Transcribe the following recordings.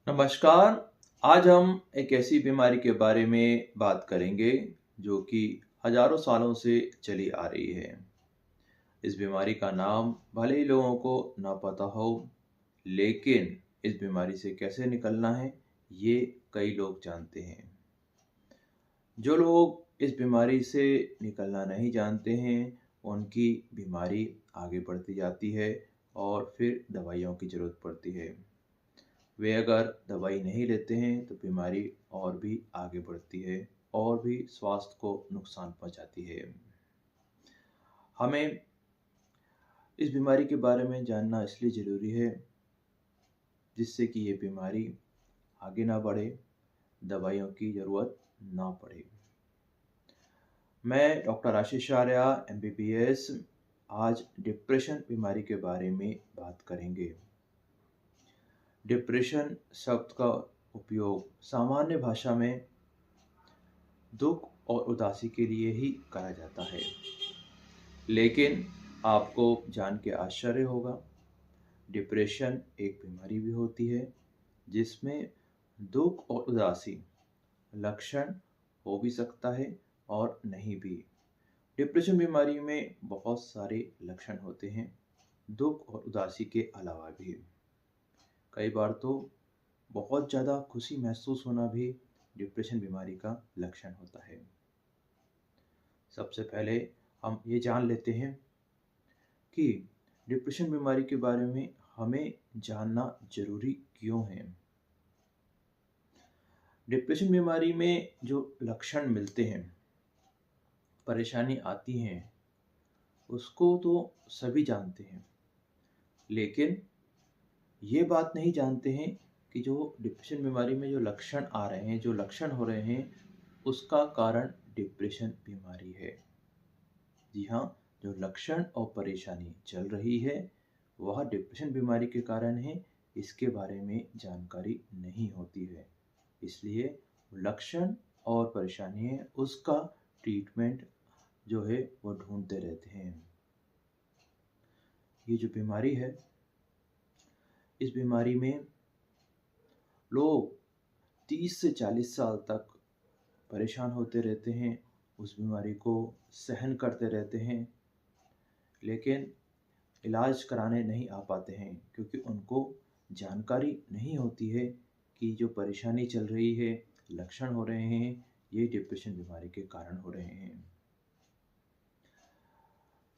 नमस्कार। आज हम एक ऐसी बीमारी के बारे में बात करेंगे जो कि हजारों सालों से चली आ रही है। इस बीमारी का नाम भले ही लोगों को ना पता हो, लेकिन इस बीमारी से कैसे निकलना है ये कई लोग जानते हैं। जो लोग इस बीमारी से निकलना नहीं जानते हैं, उनकी बीमारी आगे बढ़ती जाती है और फिर दवाइयों की ज़रूरत पड़ती है। वे अगर दवाई नहीं लेते हैं तो बीमारी और भी आगे बढ़ती है और भी स्वास्थ्य को नुकसान पहुंचाती है। हमें इस बीमारी के बारे में जानना इसलिए ज़रूरी है जिससे कि ये बीमारी आगे ना बढ़े, दवाइयों की ज़रूरत ना पड़े। मैं डॉक्टर आशीष आर्या MBBS आज डिप्रेशन बीमारी के बारे में बात करेंगे। डिप्रेशन शब्द का उपयोग सामान्य भाषा में दुख और उदासी के लिए ही कहा जाता है, लेकिन आपको जान के आश्चर्य होगा, डिप्रेशन एक बीमारी भी होती है जिसमें दुख और उदासी लक्षण हो भी सकता है और नहीं भी। डिप्रेशन बीमारी में बहुत सारे लक्षण होते हैं, दुख और उदासी के अलावा भी। कई बार तो बहुत ज़्यादा खुशी महसूस होना भी डिप्रेशन बीमारी का लक्षण होता है। सबसे पहले हम ये जान लेते हैं कि डिप्रेशन बीमारी के बारे में हमें जानना जरूरी क्यों है। डिप्रेशन बीमारी में जो लक्षण मिलते हैं, परेशानी आती हैं, उसको तो सभी जानते हैं, लेकिन ये बात नहीं जानते हैं कि जो डिप्रेशन बीमारी में जो लक्षण आ रहे हैं, जो लक्षण हो रहे हैं, उसका कारण डिप्रेशन बीमारी है। जी हाँ, जो लक्षण और परेशानी चल रही है वह डिप्रेशन बीमारी के कारण है, इसके बारे में जानकारी नहीं होती है। इसलिए लक्षण और परेशानी है उसका ट्रीटमेंट जो है वो ढूंढते रहते हैं। ये जो बीमारी है, इस बीमारी में लोग 30 से 40 साल तक परेशान होते रहते हैं, उस बीमारी को सहन करते रहते हैं, लेकिन इलाज कराने नहीं आ पाते हैं क्योंकि उनको जानकारी नहीं होती है कि जो परेशानी चल रही है, लक्षण हो रहे हैं, ये डिप्रेशन बीमारी के कारण हो रहे हैं।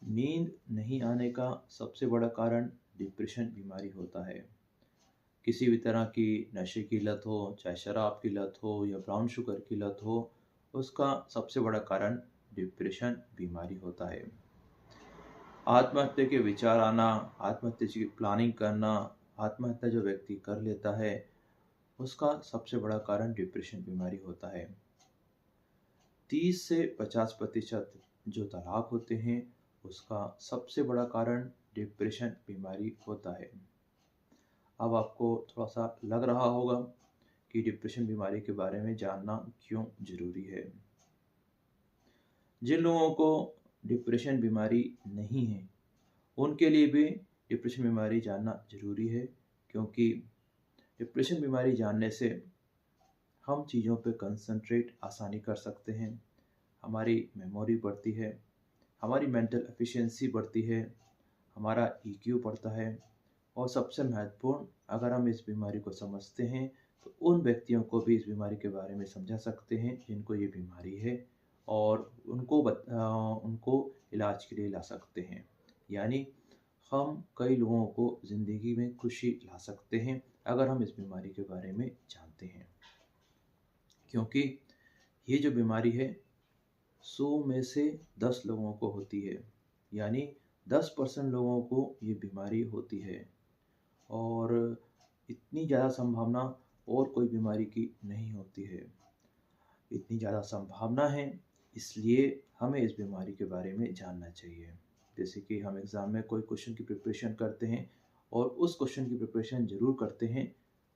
नींद नहीं आने का सबसे बड़ा कारण डिप्रेशन बीमारी होता है। किसी भी तरह की नशे की लत हो, चाहे शराब की लत हो या ब्राउन शुगर की लत हो, उसका सबसे बड़ा कारण डिप्रेशन बीमारी होता है। आत्महत्या के विचार आना, आत्महत्या की प्लानिंग करना, आत्महत्या जो व्यक्ति कर लेता है, उसका सबसे बड़ा कारण डिप्रेशन बीमारी होता है। 30 से 50% जो तलाक होते हैं, उसका सबसे बड़ा कारण डिप्रेशन बीमारी होता है। अब आपको थोड़ा सा लग रहा होगा कि डिप्रेशन बीमारी के बारे में जानना क्यों जरूरी है। जिन लोगों को डिप्रेशन बीमारी नहीं है, उनके लिए भी डिप्रेशन बीमारी जानना ज़रूरी है, क्योंकि डिप्रेशन बीमारी जानने से हम चीज़ों पे कंसंट्रेट आसानी कर सकते हैं, हमारी मेमोरी बढ़ती है, हमारी मेंटल एफिशिएंसी बढ़ती है, हमारा EQ बढ़ता है, और सबसे महत्वपूर्ण, अगर हम इस बीमारी को समझते हैं तो उन व्यक्तियों को भी इस बीमारी के बारे में समझा सकते हैं जिनको ये बीमारी है, और उनको इलाज के लिए ला सकते हैं। यानी हम कई लोगों को ज़िंदगी में खुशी ला सकते हैं अगर हम इस बीमारी के बारे में जानते हैं, क्योंकि ये जो बीमारी है 100 में से 10 लोगों को होती है, यानी 10% लोगों को ये बीमारी होती है, और इतनी ज़्यादा संभावना और कोई बीमारी की नहीं होती है। इतनी ज़्यादा संभावना है, इसलिए हमें इस बीमारी के बारे में जानना चाहिए। जैसे कि हम एग्ज़ाम में कोई क्वेश्चन की प्रिपरेशन करते हैं और उस क्वेश्चन की प्रिपरेशन ज़रूर करते हैं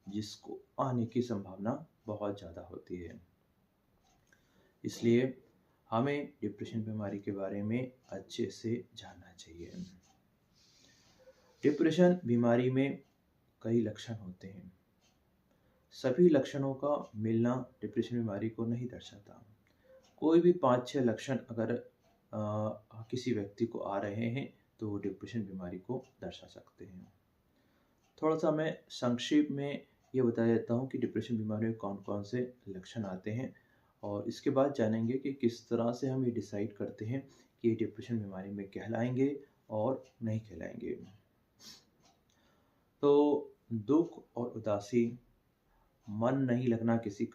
जिसको आने की संभावना बहुत ज़्यादा होती है। इसलिए हमें डिप्रेशन बीमारी के बारे में अच्छे से जानना चाहिए। डिप्रेशन बीमारी में कई लक्षण होते हैं। सभी लक्षणों का मिलना डिप्रेशन बीमारी को नहीं दर्शाता। कोई भी 5-6 लक्षण अगर किसी व्यक्ति को आ रहे हैं तो वो डिप्रेशन बीमारी को दर्शा सकते हैं। थोड़ा सा मैं संक्षेप में ये बता देता हूँ कि डिप्रेशन बीमारी में कौन कौन से लक्षण आते हैं, और इसके बाद जानेंगे कि किस तरह से हम ये डिसाइड करते हैं कि ये डिप्रेशन बीमारी में कहलाएंगे और नहीं कहलाएंगे। तो दुख और उदासी, मन नहीं लगना किसी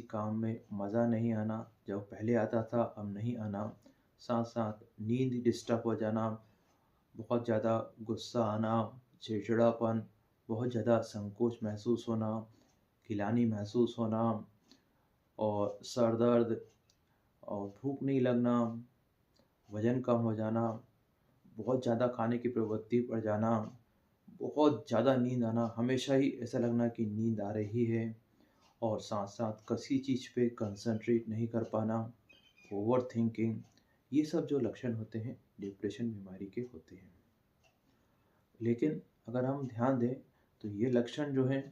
काम में मज़ा नहीं आना, जब पहले आता था अब नहीं आना, साथ साथ नींद डिस्टर्ब हो जाना, बहुत ज़्यादा गुस्सा आना, चिड़चिड़ापन, बहुत ज़्यादा संकोच महसूस होना, गिलानी महसूस होना, और सर दर्द और भूख नहीं लगना, वज़न कम हो जाना, बहुत ज़्यादा खाने की प्रवृत्ति बढ़ जाना, बहुत ज़्यादा नींद आना, हमेशा ही ऐसा लगना कि नींद आ रही है, और साथ साथ किसी चीज़ पे कंसंट्रेट नहीं कर पाना, ओवर थिंकिंग, ये सब जो लक्षण होते हैं डिप्रेशन बीमारी के होते हैं। लेकिन अगर हम ध्यान दें तो ये लक्षण जो हैं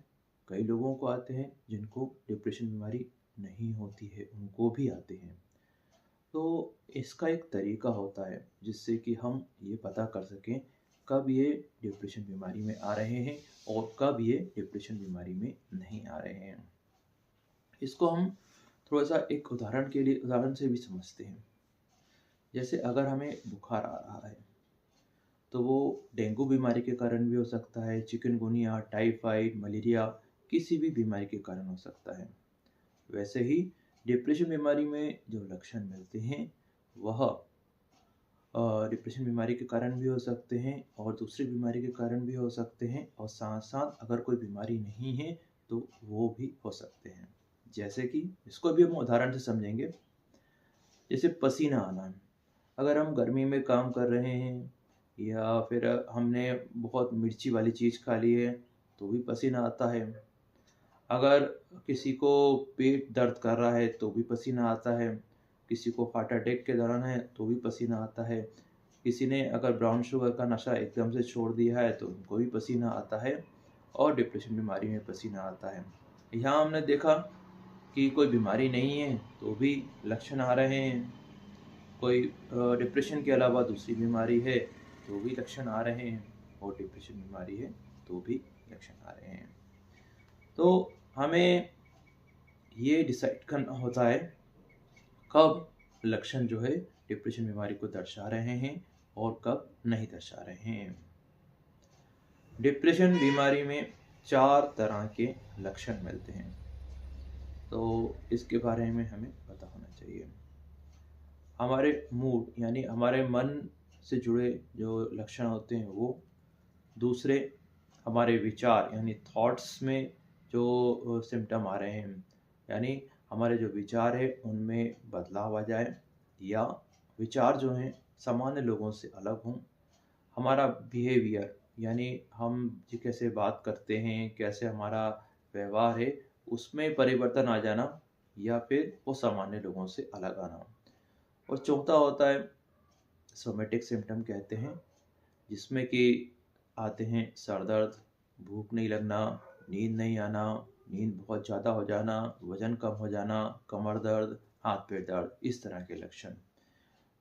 कई लोगों को आते हैं जिनको डिप्रेशन बीमारी नहीं होती है, उनको भी आते हैं। तो इसका एक तरीका होता है जिससे कि हम ये पता कर सकें कब ये डिप्रेशन बीमारी में आ रहे हैं और कब ये डिप्रेशन बीमारी में नहीं आ रहे हैं। इसको हम थोड़ा सा एक उदाहरण से भी समझते हैं। जैसे अगर हमें बुखार आ रहा है तो वो डेंगू बीमारी के कारण भी हो सकता है, चिकनगुनिया, टाइफाइड, मलेरिया, किसी भी बीमारी के कारण हो सकता है। वैसे ही डिप्रेशन बीमारी में जो लक्षण मिलते हैं वह डिप्रेशन बीमारी के कारण भी हो सकते हैं और दूसरी बीमारी के कारण भी हो सकते हैं, और साथ साथ अगर कोई बीमारी नहीं है तो वो भी हो सकते हैं। जैसे कि इसको भी हम उदाहरण से समझेंगे। जैसे पसीना आना, अगर हम गर्मी में काम कर रहे हैं या फिर हमने बहुत मिर्ची वाली चीज़ खा ली है तो भी पसीना आता है। अगर किसी को पेट दर्द कर रहा है तो भी पसीना आता है। किसी को हार्ट अटैक के दौरान है तो भी पसीना आता है। किसी ने अगर ब्राउन शुगर का नशा एकदम से छोड़ दिया है तो उनको भी पसीना आता है, और डिप्रेशन बीमारी में पसीना आता है। यहाँ हमने देखा कि कोई बीमारी नहीं है तो भी लक्षण आ रहे हैं, कोई डिप्रेशन के अलावा दूसरी बीमारी है तो भी लक्षण आ रहे हैं, और डिप्रेशन बीमारी है तो भी लक्षण आ रहे हैं। तो हमें ये डिसाइड करना होता है कब लक्षण जो है डिप्रेशन बीमारी को दर्शा रहे हैं और कब नहीं दर्शा रहे हैं। डिप्रेशन बीमारी में 4 तरह के लक्षण मिलते हैं, तो इसके बारे में हमें पता होना चाहिए। हमारे मूड यानी हमारे मन से जुड़े जो लक्षण होते हैं वो। दूसरे, हमारे विचार यानी थॉट्स में जो सिम्टम आ रहे हैं, यानी हमारे जो विचार है उनमें बदलाव आ जाए, या विचार जो हैं सामान्य लोगों से अलग हों। हमारा बिहेवियर यानी हम जी कैसे बात करते हैं, कैसे हमारा व्यवहार है, उसमें परिवर्तन आ जाना, या फिर वो सामान्य लोगों से अलग आना। और चौथा होता है सोमेटिक सिम्टम कहते हैं, जिसमें कि आते हैं सर दर्द, भूख नहीं लगना, नींद नहीं आना, नींद बहुत ज़्यादा हो जाना, वज़न कम हो जाना, कमर दर्द, हाथ पैर दर्द, इस तरह के लक्षण।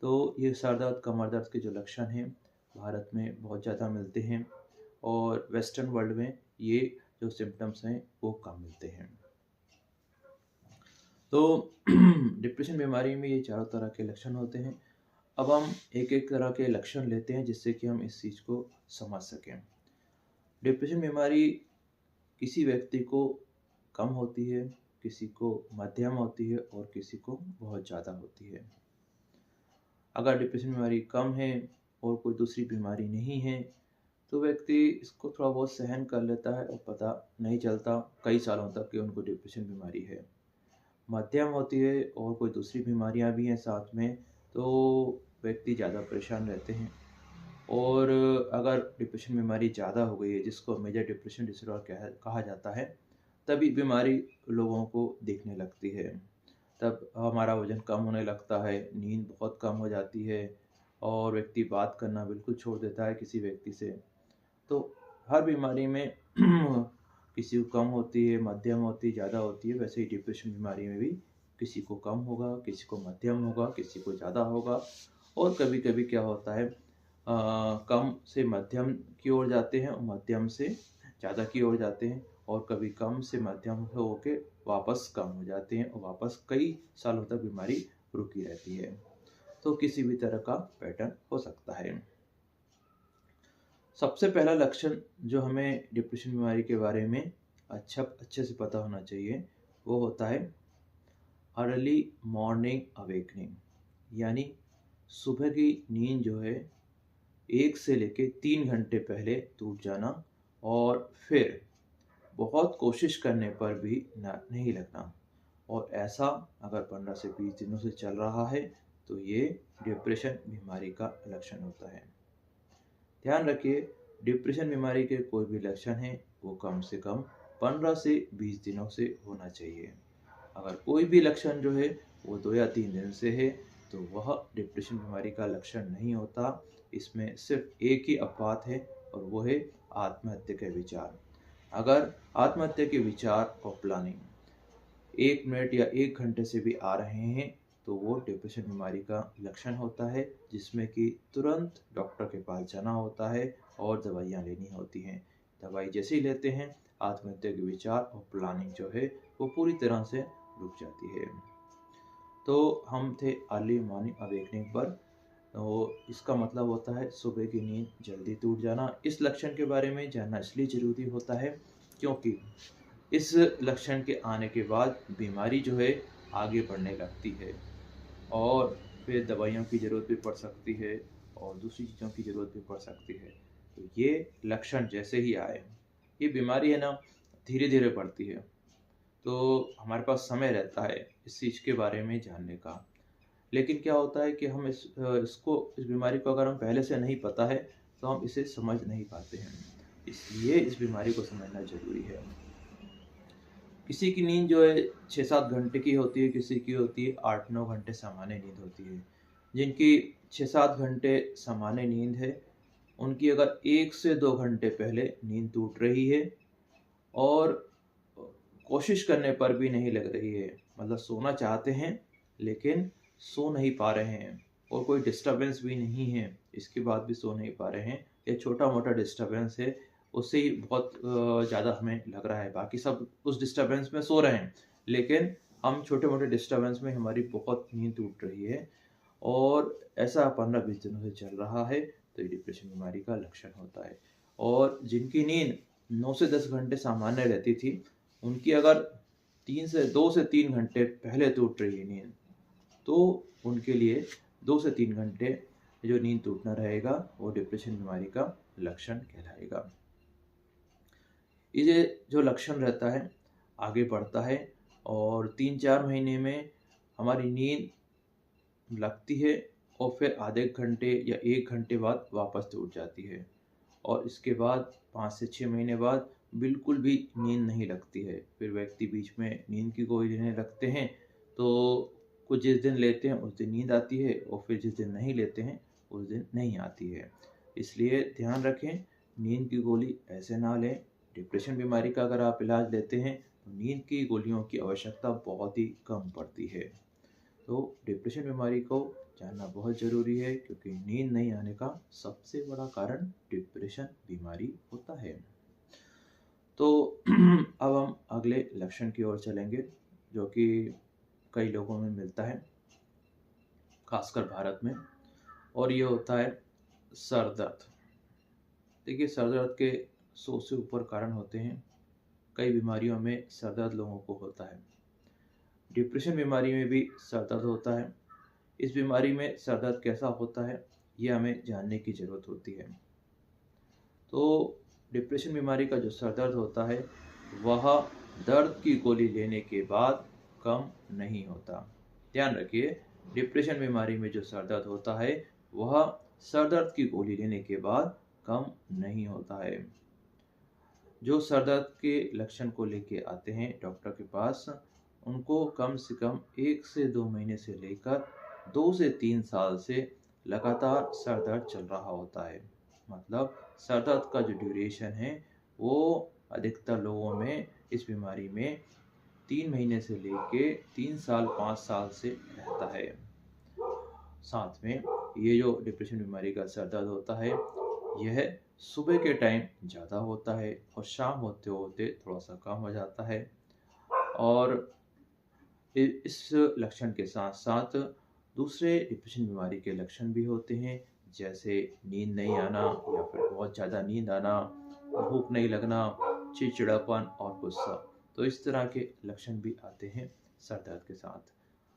तो ये सर दर्द, कमर दर्द के जो लक्षण हैं भारत में बहुत ज़्यादा मिलते हैं, और वेस्टर्न वर्ल्ड में ये जो सिम्टम्स हैं वो कम मिलते हैं। तो डिप्रेशन बीमारी में ये चारों तरह के लक्षण होते हैं। अब हम एक एक तरह के लक्षण लेते हैं जिससे कि हम इस चीज़ को समझ सकें। डिप्रेशन बीमारी किसी व्यक्ति को कम होती है, किसी को मध्यम होती है और किसी को बहुत ज़्यादा होती है। अगर डिप्रेशन बीमारी कम है और कोई दूसरी बीमारी नहीं है तो व्यक्ति इसको थोड़ा बहुत सहन कर लेता है और पता नहीं चलता कई सालों तक कि उनको डिप्रेशन बीमारी है। मध्यम होती है और कोई दूसरी बीमारियां भी हैं साथ में तो व्यक्ति ज़्यादा परेशान रहते हैं। और अगर डिप्रेशन बीमारी ज़्यादा हो गई है, जिसको मेजर डिप्रेशन डिसऑर्डर कहा जाता है, तभी बीमारी लोगों को दिखने लगती है। तब हमारा वज़न कम होने लगता है, नींद बहुत कम हो जाती है, और व्यक्ति बात करना बिल्कुल छोड़ देता है किसी व्यक्ति से। तो हर बीमारी में किसी को कम होती है, मध्यम होती है, ज़्यादा होती है, वैसे ही डिप्रेशन बीमारी में भी किसी को कम होगा, किसी को मध्यम होगा, किसी को ज़्यादा होगा। और कभी कभी क्या होता है, कम से मध्यम की ओर जाते हैं और मध्यम से ज़्यादा की ओर जाते हैं, और कभी कम से मध्यम होके वापस कम हो जाते हैं और वापस कई सालों तक बीमारी रुकी रहती है। तो किसी भी तरह का पैटर्न हो सकता है। सबसे पहला लक्षण जो हमें डिप्रेशन बीमारी के बारे में अच्छे से पता होना चाहिए, वो होता है अर्ली मॉर्निंग अवेकनिंग, यानी सुबह की नींद जो है 1 से लेके 3 घंटे पहले टूट जाना, और फिर बहुत कोशिश करने पर भी नहीं लगना। और ऐसा अगर 15 से 20 दिनों से चल रहा है तो ये डिप्रेशन बीमारी का लक्षण होता है। ध्यान रखिए, डिप्रेशन बीमारी के कोई भी लक्षण हैं वो कम से कम 15 से 20 दिनों से होना चाहिए। अगर कोई भी लक्षण जो है वो 2 या 3 दिन से है तो वह डिप्रेशन बीमारी का लक्षण नहीं होता। इसमें सिर्फ एक ही अपवाद है और वो है आत्महत्या के विचार। अगर आत्महत्या के विचार और प्लानिंग 1 मिनट या 1 घंटे से भी आ रहे हैं तो वो डिप्रेशन बीमारी का लक्षण होता है, जिसमें कि तुरंत डॉक्टर के पास जाना होता है और दवाइयाँ लेनी होती हैं। दवाई जैसे ही लेते हैं, आत्महत्या के विचार और प्लानिंग जो है वो पूरी तरह से रुक जाती है। तो हम थे अर्ली मॉर्निंग अवेकनिंग पर। तो इसका मतलब होता है सुबह की नींद जल्दी टूट जाना। इस लक्षण के बारे में जानना इसलिए ज़रूरी होता है क्योंकि इस लक्षण के आने के बाद बीमारी जो है आगे बढ़ने लगती है और फिर दवाइयों की ज़रूरत भी पड़ सकती है और दूसरी चीज़ों की ज़रूरत भी पड़ सकती है। तो ये लक्षण जैसे ही आए, ये बीमारी है ना, धीरे धीरे बढ़ती है, तो हमारे पास समय रहता है इस चीज़ के बारे में जानने का। लेकिन क्या होता है कि हम इस बीमारी को अगर हम पहले से नहीं पता है तो हम इसे समझ नहीं पाते हैं। इसलिए इस बीमारी को समझना ज़रूरी है। किसी की नींद जो है 6-7 घंटे की होती है, किसी की होती है 8-9 घंटे सामान्य नींद होती है। जिनकी 6-7 घंटे सामान्य नींद है, उनकी अगर 1 से 2 घंटे पहले नींद टूट रही है और कोशिश करने पर भी नहीं लग रही है, मतलब सोना चाहते हैं लेकिन सो नहीं पा रहे हैं, और कोई डिस्टरबेंस भी नहीं है, इसके बाद भी सो नहीं पा रहे हैं, या छोटा मोटा डिस्टरबेंस है उससे ही बहुत ज़्यादा हमें लग रहा है, बाकी सब उस डिस्टरबेंस में सो रहे हैं लेकिन हम छोटे मोटे डिस्टरबेंस में हमारी बहुत नींद टूट रही है, और ऐसा 15-20 दिनों से चल रहा है, तो ये डिप्रेशन बीमारी का लक्षण होता है। और जिनकी नींद 9 से 10 घंटे सामान्य रहती थी, उनकी अगर 2 से 3 घंटे पहले टूट रही है नींद, तो उनके लिए 2 से 3 घंटे जो नींद टूटना रहेगा वो डिप्रेशन बीमारी का लक्षण कहलाएगा। ये जो लक्षण रहता है आगे बढ़ता है और 3-4 महीने में हमारी नींद लगती है और फिर आधे घंटे या 1 घंटे बाद वापस टूट जाती है, और इसके बाद 5 से 6 महीने बाद बिल्कुल भी नींद नहीं लगती है। फिर व्यक्ति बीच में नींद की गोली लेने लगते हैं, तो कुछ जिस दिन लेते हैं उस दिन नींद आती है और फिर जिस दिन नहीं लेते हैं उस दिन नहीं आती है। इसलिए ध्यान रखें, नींद की गोली ऐसे ना लें। डिप्रेशन बीमारी का अगर आप इलाज लेते हैं तो नींद की गोलियों की आवश्यकता बहुत ही कम पड़ती है। तो डिप्रेशन बीमारी को जानना बहुत ज़रूरी है क्योंकि नींद नहीं आने का सबसे बड़ा कारण डिप्रेशन बीमारी होता है। तो अब हम अगले लक्षण की ओर चलेंगे जो कि कई लोगों में मिलता है, खासकर भारत में, और ये होता है सर दर्द। देखिए, सर दर्द के 100 से ऊपर कारण होते हैं। कई बीमारियों में सर दर्द लोगों को होता है। डिप्रेशन बीमारी में भी सर दर्द होता है। इस बीमारी में सर दर्द कैसा होता है ये हमें जानने की ज़रूरत होती है। तो डिप्रेशन बीमारी का जो सर दर्द होता है वह दर्द की गोली लेने के बाद कम नहीं होता। ध्यान रखिए, डिप्रेशन बीमारी में जो सर दर्द होता है वह सर दर्द की गोली लेने के बाद कम नहीं होता है। जो सर दर्द के लक्षण को लेके आते हैं डॉक्टर के पास, उनको कम से कम 1 से 2 महीने से लेकर 2 से 3 साल से लगातार सर दर्द चल रहा होता है। मतलब सर दर्द का जो ड्यूरेशन है वो अधिकतर लोगों में इस बीमारी में 3 महीने से लेके 3 साल 5 साल से रहता है। साथ में ये जो डिप्रेशन बीमारी का सर दर्द होता है, यह सुबह के टाइम ज़्यादा होता है और शाम होते होते थोड़ा सा कम हो जाता है। और इस लक्षण के साथ साथ दूसरे डिप्रेशन बीमारी के लक्षण भी होते हैं, जैसे नींद नहीं आना या फिर बहुत ज़्यादा नींद आना, भूख नहीं लगना, चिड़चिड़ापन और गुस्सा। तो इस तरह के लक्षण भी आते हैं सर दर्द के साथ।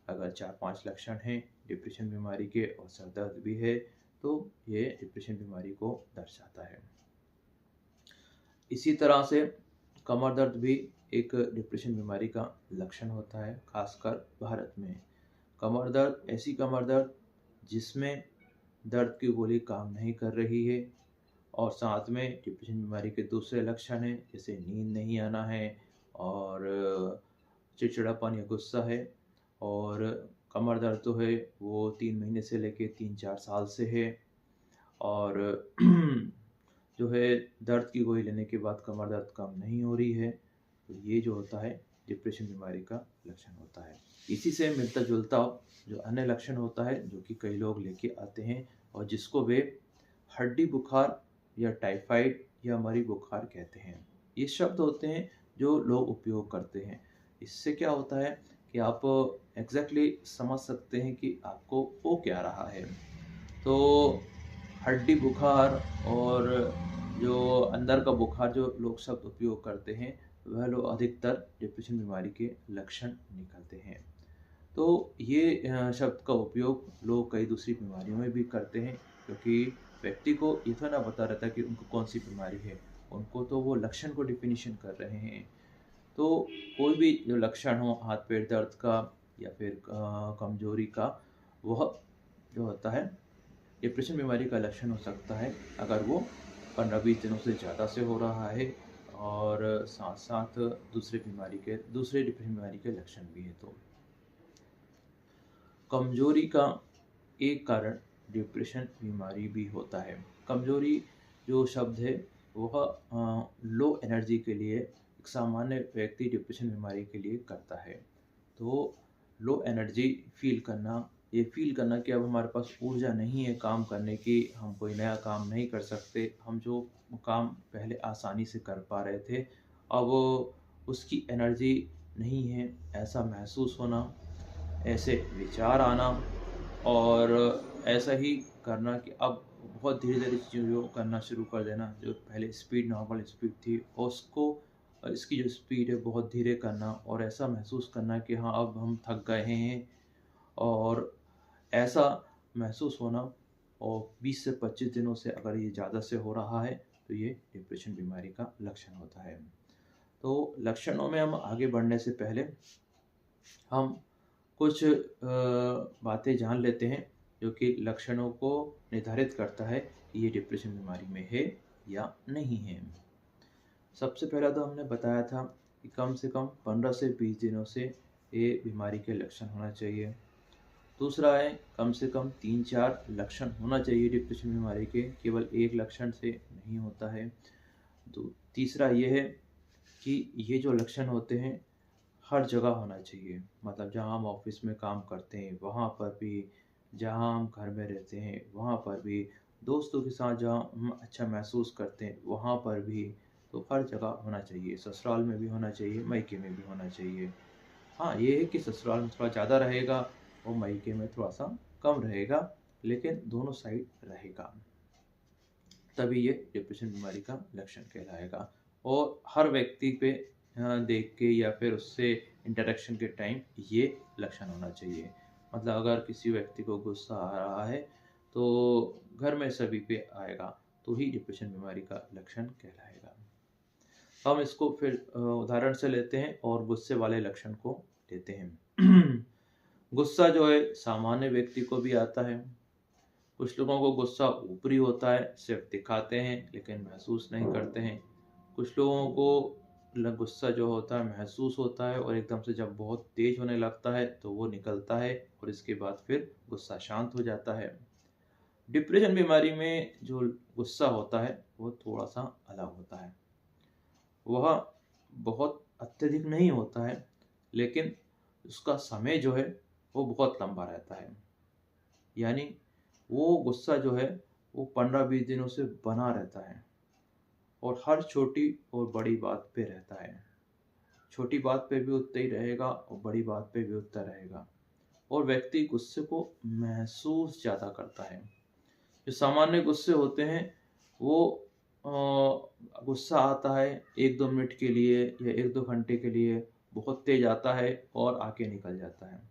अगर 4-5 लक्षण हैं डिप्रेशन बीमारी के और सर दर्द भी है, तो ये डिप्रेशन बीमारी को दर्शाता है। इसी तरह से कमर दर्द भी एक डिप्रेशन बीमारी का लक्षण होता है, खासकर भारत में। कमर दर्द, ऐसी कमर दर्द जिसमें दर्द की गोली काम नहीं कर रही है, और साथ में डिप्रेशन बीमारी के दूसरे लक्षण हैं, जैसे नींद नहीं आना है और चिड़चिड़ापन या गुस्सा है। और कमर दर्द तो है वो 3 महीने से लेके 3-4 साल से है, और जो है दर्द की गोली लेने के बाद कमर दर्द कम नहीं हो रही है, तो ये जो होता है डिप्रेशन बीमारी का लक्षण होता है। इसी से मिलता जुलता जो अन्य लक्षण होता है, जो कि कई लोग लेके आते हैं और जिसको वे हड्डी बुखार या टाइफाइड या मरी बुखार कहते हैं। ये शब्द होते हैं जो लोग उपयोग करते हैं। इससे क्या होता है कि आप एग्जैक्टली समझ सकते हैं कि आपको हो क्या रहा है। तो हड्डी बुखार और जो अंदर का बुखार जो लोग शब्द उपयोग करते हैं, वह लोग अधिकतर डिप्रेशन बीमारी के लक्षण निकलते हैं। तो ये शब्द का उपयोग लोग कई दूसरी बीमारियों में भी करते हैं, क्योंकि व्यक्ति को ये तो ना पता रहता कि उनको कौन सी बीमारी है, उनको तो वो लक्षण को डिफिनीशन कर रहे हैं। तो कोई भी जो लक्षण हो हाथ पैर दर्द का या फिर कमजोरी का, वह जो होता है डिप्रेशन बीमारी का लक्षण हो सकता है, अगर वो 15-20 दिनों से ज़्यादा से हो रहा है और साथ साथ दूसरे डिप्रेशन बीमारी के लक्षण भी है। तो कमजोरी का एक कारण डिप्रेशन बीमारी भी होता है। कमजोरी जो शब्द है वह लो एनर्जी के लिए एक सामान्य व्यक्ति डिप्रेशन बीमारी के लिए करता है। तो लो एनर्जी फील करना, ये फील करना कि अब हमारे पास ऊर्जा नहीं है काम करने की, हम कोई नया काम नहीं कर सकते, हम जो काम पहले आसानी से कर पा रहे थे अब उसकी एनर्जी नहीं है, ऐसा महसूस होना, ऐसे विचार आना, और ऐसा ही करना कि अब बहुत धीरे धीरे चीज़ों को करना शुरू कर देना। जो पहले स्पीड नॉर्मल स्पीड थी और उसको इसकी जो स्पीड है बहुत धीरे करना, और ऐसा महसूस करना कि हाँ अब हम थक गए हैं, और ऐसा महसूस होना। और 20 से 25 दिनों से अगर ये ज़्यादा से हो रहा है तो ये डिप्रेशन बीमारी का लक्षण होता है। तो लक्षणों में हम आगे बढ़ने से पहले हम कुछ बातें जान लेते हैं जो कि लक्षणों को निर्धारित करता है कि ये डिप्रेशन बीमारी में है या नहीं है। सबसे पहला तो हमने बताया था कि कम से कम 15 से 20 दिनों से ये बीमारी के लक्षण होना चाहिए। दूसरा है कम से कम 3-4 लक्षण होना चाहिए डिप्रेशन बीमारी के, केवल एक लक्षण से नहीं होता है। तो तीसरा ये है कि ये जो लक्षण होते हैं हर जगह होना चाहिए, मतलब जहाँ हम ऑफिस में काम करते हैं वहाँ पर भी, जहाँ हम घर में रहते हैं वहाँ पर भी, दोस्तों के साथ जहाँ हम अच्छा महसूस करते हैं वहाँ पर भी, तो हर जगह होना चाहिए। ससुराल में भी होना चाहिए, मायके में भी होना चाहिए। हाँ, ये है कि ससुराल में थोड़ा ज़्यादा रहेगा और मायके में थोड़ा सा कम रहेगा, लेकिन दोनों साइड रहेगा, तभी ये डिप्रेशन बीमारी का लक्षण कहलाएगा। और हर व्यक्ति पे देख के या फिर उससे इंटरेक्शन के टाइम ये लक्षण होना चाहिए। मतलब अगर किसी व्यक्ति को गुस्सा आ रहा है तो घर में सभी पे आएगा, तो ही डिप्रेशन बीमारी का लक्षण कहलाएगा। हम इसको फिर उदाहरण से लेते हैं और गुस्से वाले लक्षण को लेते हैं। गुस्सा जो है सामान्य व्यक्ति को भी आता है। कुछ लोगों को गुस्सा ऊपरी होता है, सिर्फ दिखाते हैं लेकिन महसूस नहीं करते हैं। कुछ लोगों को गुस्सा जो होता है महसूस होता है और एकदम से जब बहुत तेज होने लगता है तो वो निकलता है और इसके बाद फिर गुस्सा शांत हो जाता है। डिप्रेशन बीमारी में जो गुस्सा होता है वो थोड़ा सा अलग होता है। वह बहुत अत्यधिक नहीं होता है, लेकिन उसका समय जो है वो बहुत लंबा रहता है। यानी वो गुस्सा जो है वो 15-20 दिनों से बना रहता है और हर छोटी और बड़ी बात पे रहता है। छोटी बात पे भी उतना ही रहेगा और बड़ी बात पे भी उतना रहेगा, और व्यक्ति गुस्से को महसूस ज़्यादा करता है। जो सामान्य गुस्से होते हैं वो गुस्सा आता है 1-2 मिनट के लिए या 1-2 घंटे के लिए, बहुत तेज आता है और आके निकल जाता है।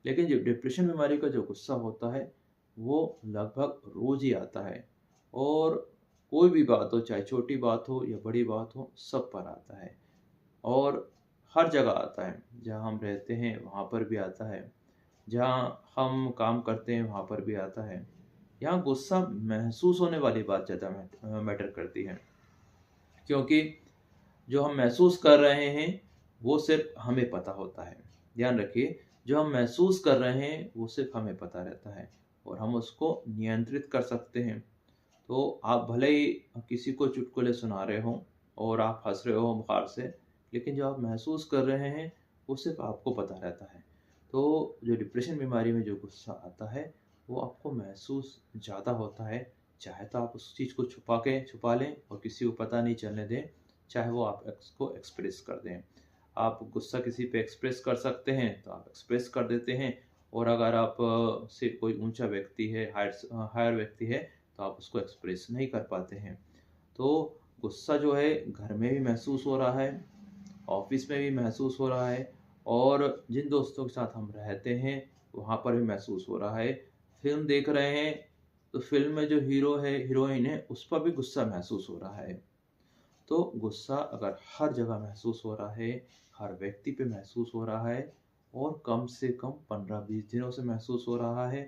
लेकिन जो डिप्रेशन बीमारी का जो गुस्सा होता है वो लगभग रोज ही आता है, और कोई भी बात हो, चाहे छोटी बात हो या बड़ी बात हो, सब पर आता है और हर जगह आता है। जहाँ हम रहते हैं वहाँ पर भी आता है, जहाँ हम काम करते हैं वहाँ पर भी आता है। यहाँ गुस्सा महसूस होने वाली बात ज़्यादा मैटर करती है, क्योंकि जो हम महसूस कर रहे हैं वो सिर्फ हमें पता होता है। ध्यान रखिए, जो हम महसूस कर रहे हैं वो सिर्फ हमें पता रहता है और हम उसको नियंत्रित कर सकते हैं। तो आप भले ही किसी को चुटकुले सुना रहे हो और आप हंस रहे हो बुखार से, लेकिन जो आप महसूस कर रहे हैं वो सिर्फ आपको पता रहता है। तो जो डिप्रेशन बीमारी में जो गुस्सा आता है वो आपको महसूस ज़्यादा होता है। चाहे तो आप उस चीज़ को छुपा लें और किसी को पता नहीं चलने दें, चाहे वो आप उसको एक्सप्रेस कर दें। आप गुस्सा किसी पे एक्सप्रेस कर सकते हैं तो आप एक्सप्रेस कर देते हैं, और अगर आप से कोई ऊंचा व्यक्ति है, हायर व्यक्ति है, तो आप उसको एक्सप्रेस नहीं कर पाते हैं। तो गुस्सा जो है घर में भी महसूस हो रहा है, ऑफिस में भी महसूस हो रहा है, और जिन दोस्तों के साथ हम रहते हैं वहाँ पर भी महसूस हो रहा है। फिल्म देख रहे हैं तो फिल्म में जो हीरो है, हीरोइन है, उस पर भी गुस्सा महसूस हो रहा है। तो गुस्सा अगर हर जगह महसूस हो रहा है, हर व्यक्ति पे महसूस हो रहा है, और कम से कम 15-20 दिनों से महसूस हो रहा है,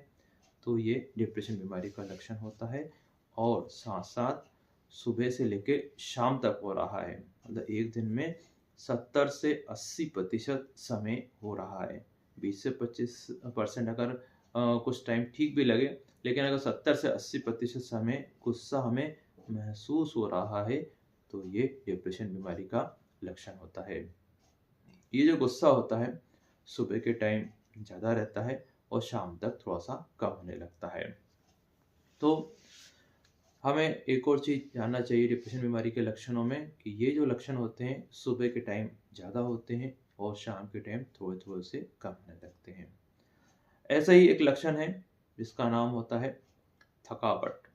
तो ये डिप्रेशन बीमारी का लक्षण होता है। और साथ साथ सुबह से लेके शाम तक हो रहा है, मतलब एक दिन में 70 से 80% समय हो रहा है। 20 से 25% अगर कुछ टाइम ठीक भी लगे, लेकिन अगर 70 से 80% समय गुस्सा हमें महसूस हो रहा है, तो ये डिप्रेशन बीमारी का लक्षण होता है। ये जो गुस्सा होता है सुबह के टाइम ज़्यादा रहता है और शाम तक थोड़ा सा कम होने लगता है। तो हमें एक और चीज़ जानना चाहिए डिप्रेशन बीमारी के लक्षणों में, कि ये जो लक्षण होते हैं सुबह के टाइम ज़्यादा होते हैं और शाम के टाइम थोड़े थोड़े से कम होने लगते हैं। ऐसा ही एक लक्षण है जिसका नाम होता है थकावट।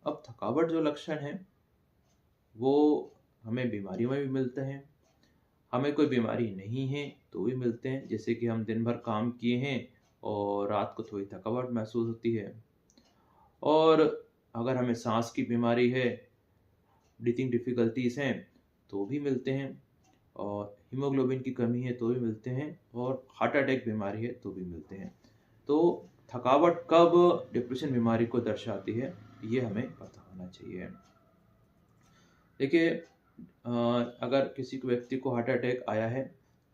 अब थकावट जो लक्षण है वो हमें बीमारियों में भी मिलते हैं, हमें कोई बीमारी नहीं है तो भी मिलते हैं। जैसे कि हम दिन भर काम किए हैं और रात को थोड़ी थकावट महसूस होती है, और अगर हमें सांस की बीमारी है, ब्रीथिंग डिफ़िकल्टीज़ हैं, तो भी मिलते हैं, और हीमोग्लोबिन की कमी है तो भी मिलते हैं, और हार्ट अटैक बीमारी है तो भी मिलते हैं। तो थकावट कब डिप्रेशन बीमारी को दर्शाती है, ये हमें पता होना चाहिए। देखिए, अगर किसी को व्यक्ति को हार्ट अटैक आया है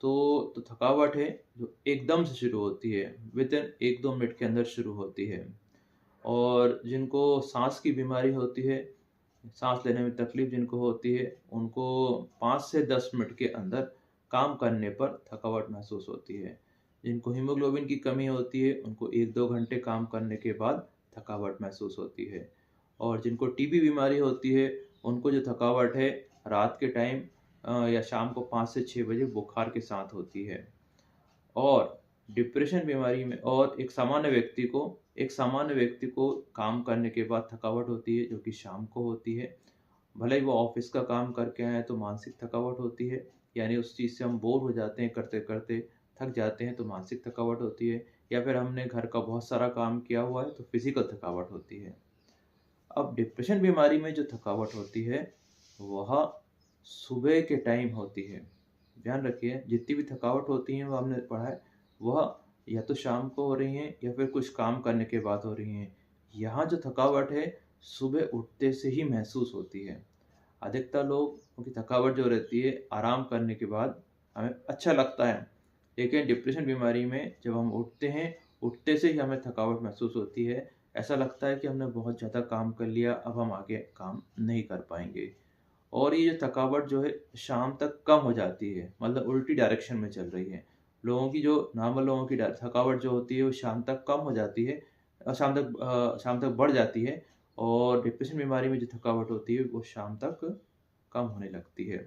तो थकावट है जो एकदम से शुरू होती है, विदिन 1-2 मिनट के अंदर शुरू होती है। और जिनको सांस की बीमारी होती है, सांस लेने में तकलीफ जिनको होती है, उनको 5 से 10 मिनट के अंदर काम करने पर थकावट महसूस होती है। जिनको हीमोग्लोबिन की कमी होती है उनको 1-2 घंटे काम करने के बाद थकावट महसूस होती है। और जिनको टीबी बीमारी होती है उनको जो थकावट है रात के टाइम या शाम को 5 से 6 बजे बुखार के साथ होती है। और डिप्रेशन बीमारी में और एक सामान्य व्यक्ति को काम करने के बाद थकावट होती है जो कि शाम को होती है। भले ही वो ऑफिस का काम करके आए तो मानसिक थकावट होती है, यानी उस चीज़ से हम बोर हो जाते हैं, करते करते थक जाते हैं तो मानसिक थकावट होती है, या फिर हमने घर का बहुत सारा काम किया हुआ है तो फिजिकल थकावट होती है। अब डिप्रेशन बीमारी में जो थकावट होती है वह सुबह के टाइम होती है। ध्यान रखिए, जितनी भी थकावट होती है वो हमने पढ़ा है वह या तो शाम को हो रही हैं या फिर कुछ काम करने के बाद हो रही हैं। यहाँ जो थकावट है सुबह उठते से ही महसूस होती है। अधिकतर लोग की थकावट जो रहती है आराम करने के बाद हमें अच्छा लगता है, लेकिन डिप्रेशन बीमारी में जब हम उठते हैं, उठते से ही हमें थकावट महसूस होती है। ऐसा लगता है कि हमने बहुत ज़्यादा काम कर लिया, अब हम आगे काम नहीं कर पाएंगे। और ये जो थकावट जो है शाम तक कम हो जाती है, मतलब उल्टी डायरेक्शन में चल रही है। लोगों की जो नॉर्मल लोगों की थकावट जो होती है वो शाम तक कम हो जाती है, शाम तक बढ़ जाती है, और डिप्रेशन बीमारी में जो थकावट होती है वो शाम तक कम होने लगती है।